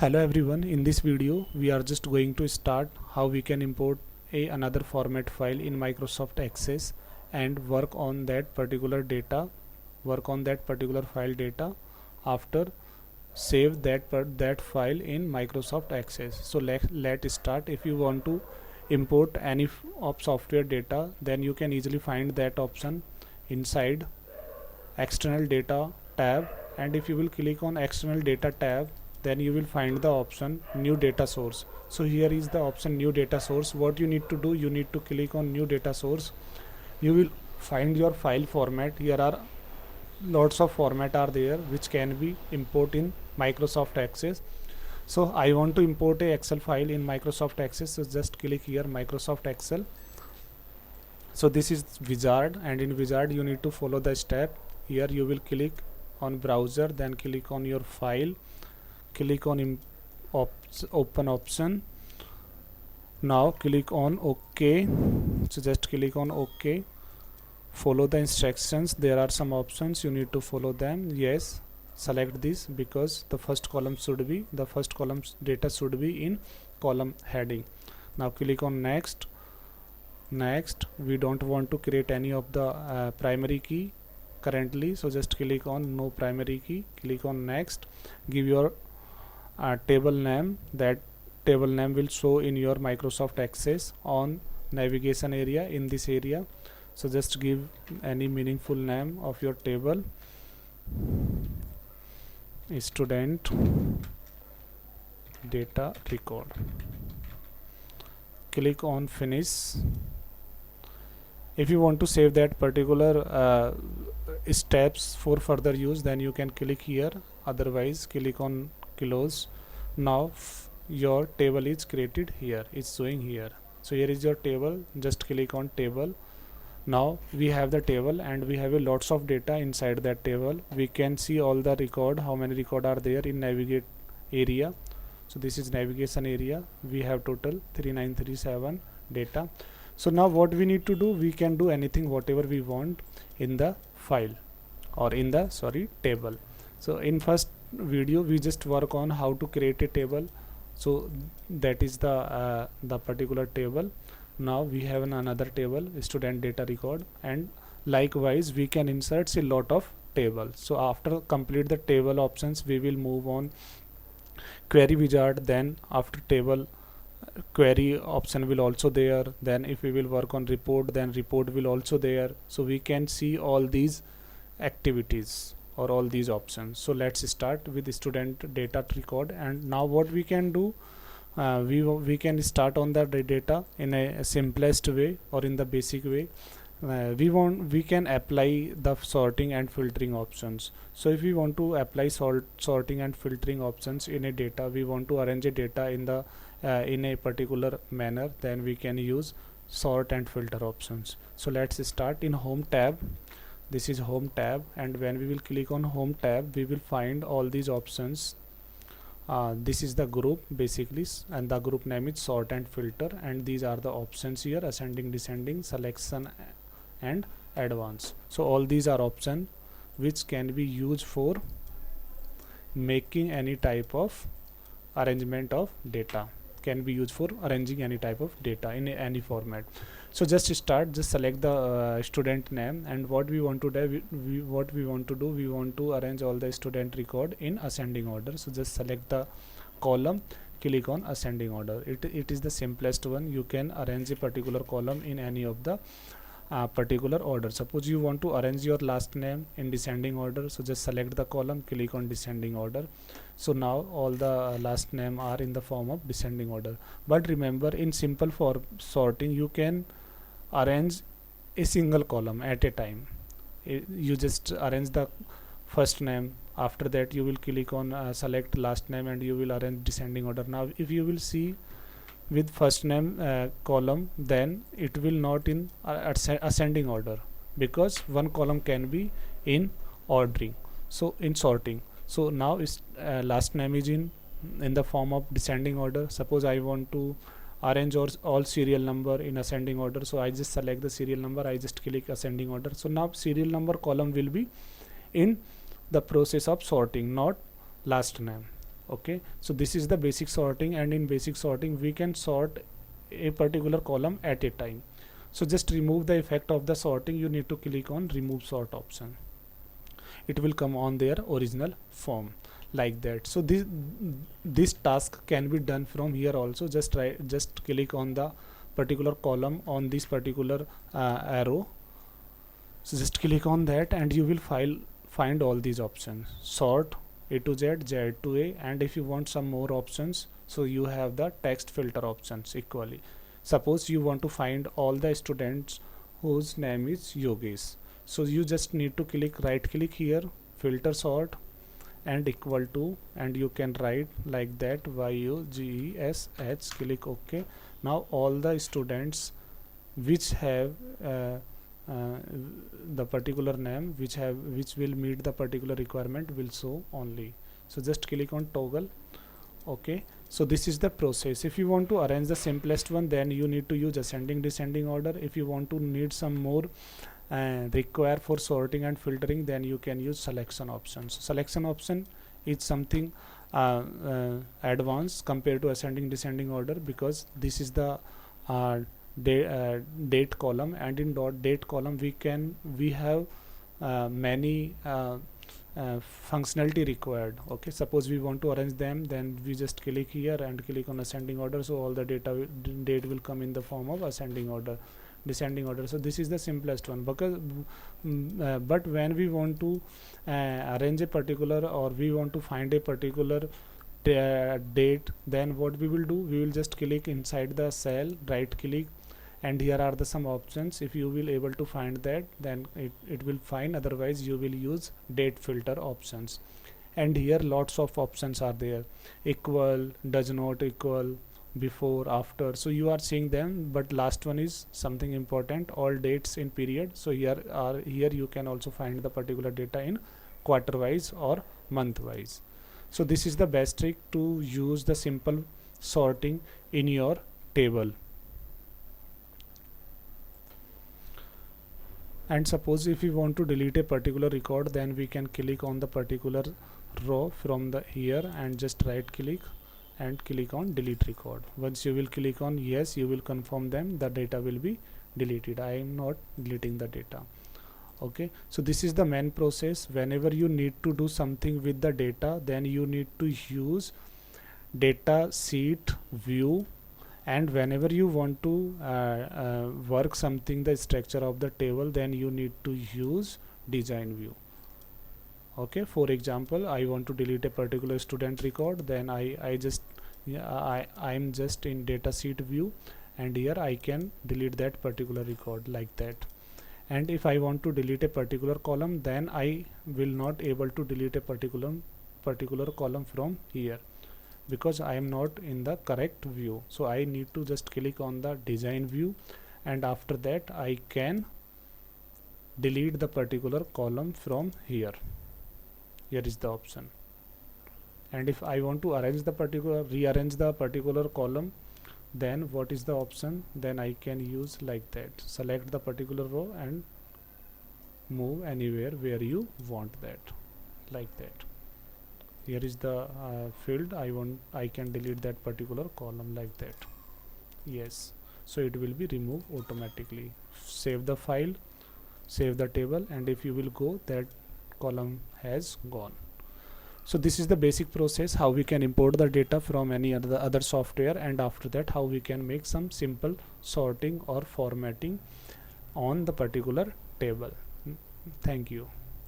Hello everyone, in this video we are just going to start how we can import another format file in Microsoft Access and work on that particular file data after save that file in Microsoft Access. So let's start. If you want to import any of software data, then you can easily find that option inside external data tab, and if you will click on external data tab, then you will find the option new data source. So here is the option new data source. What you need to do, you need to click on new data source. You will find your file format. Here are lots of format are there which can be import in Microsoft Access. So I want to import a Excel file in Microsoft Access, so just click here Microsoft Excel. So this is wizard, and in wizard you need to follow the step. Here you will click on browser, then click on your file, click on open option. Now click on OK. So just click on OK. Follow the instructions. There are some options, you need to follow them. Yes, select this because the first column data should be in column heading. Now click on next. We don't want to create any of the primary key currently, so just click on no primary key. Click on next. Give your table name. That table name will show in your Microsoft Access on navigation area, in this area. So just give any meaningful name of your table. Student data record. Click on finish. If you want to save that particular steps for further use, then you can click here, otherwise click on close. Now your table is created here, it's showing here. So here is your table, just click on table. Now we have the table and we have a lots of data inside that table. We can see all the record, how many record are there in navigate area. So this is navigation area. We have total 3937 data. So now what we need to do, we can do anything whatever we want in the file or in the table. So in first video we just work on how to create a table. So that is the particular table. Now we have another table, student data record, and likewise we can insert a lot of tables. So after complete the table options, we will move on query wizard. Then after table, query option will also there. Then if we will work on report, then report will also there. So we can see all these activities or all these options. So let's start with the student data record. And now what we can do, we can start on the data in a simplest way or in the basic way. We can apply the sorting and filtering options. So if we want to apply sorting and filtering options in a data, we want to arrange a data in a particular manner, then we can use sort and filter options. So let's start in home tab. This is home tab, and when we will click on home tab, we will find all these options. This is the group basically, and the group name is sort and filter, and these are the options here: ascending, descending, selection and advanced. So all these are options which can be used for making any type of arrangement of data, can be used for arranging any type of data in any format. So just select the student name, and what we want to do, we want to arrange all the student record in ascending order. So just select the column, click on ascending order. It is the simplest one. You can arrange a particular column in any of the particular order. Suppose you want to arrange your last name in descending order, so just select the column, click on descending order. So now all the last name are in the form of descending order. But remember, in simple for sorting, you can arrange a single column at a time. You just arrange the first name, after that you will click on select last name, and you will arrange descending order. Now if you will see with first name column, then it will not in ascending order, because one column can be in ordering, so in sorting. So now is last name is in the form of descending order. Suppose I want to arrange all serial number in ascending order, so I just select the serial number, I just click ascending order. So now serial number column will be in the process of sorting, not last name. Okay, so this is the basic sorting, and in basic sorting we can sort a particular column at a time. So just remove the effect of the sorting, you need to click on remove sort option. It will come on their original form like that. So this task can be done from here also. Just click on the particular column on this particular arrow. So just click on that and you will find all these options: sort, A to Z, Z to A, and if you want some more options, so you have the text filter options equally. Suppose you want to find all the students whose name is Yogesh, so you just need to right click here, filter sort and equal to, and you can write like that YUGESH, click OK. Now all the students which have the particular name which will meet the particular requirement will show only. So just click on toggle. Okay, so this is the process. If you want to arrange the simplest one, then you need to use ascending descending order. If you want to need some more require for sorting and filtering, then you can use selection options. Selection option is something advanced compared to ascending descending order, because this is the date column, and in date column we have many functionality required. Okay, suppose we want to arrange them, then we just click here and click on ascending order, so all the date will come in the form of ascending order, descending order. So this is the simplest one, because but when we want to arrange a particular, or we want to find a particular date, then what we will do, we will just click inside the cell, right click, and here are the some options. If you will able to find that, then it will find, otherwise you will use date filter options. And here lots of options are there: equal, does not equal, before, after. So you are seeing them, but last one is something important: all dates in period. So here you can also find the particular data in quarter wise or month wise. So this is the best trick to use the simple sorting in your table. And suppose if we want to delete a particular record, then we can click on the particular row from the here and just right click and click on delete record. Once you will click on yes, you will confirm them, the data will be deleted. I am not deleting the data. Okay, so this is the main process. Whenever you need to do something with the data, then you need to use data sheet view, and whenever you want to work something, the structure of the table, then you need to use design view. Okay, for example, I want to delete a particular student record, then I'm just in data sheet view, and here I can delete that particular record like that. And if I want to delete a particular column, then I will not able to delete a particular column from here, because I am not in the correct view. So I need to just click on the design view, and after that I can delete the particular column from here. Here is the option. And if I want to rearrange the particular column, then what is the option? Then I can use like that: select the particular row and move anywhere where you want that, like that. Here is the field I can delete that particular column like that. Yes, so it will be removed automatically. Save the file, save the table, and if you will go, that column has gone. So this is the basic process how we can import the data from any other software, and after that how we can make some simple sorting or formatting on the particular table. Thank you.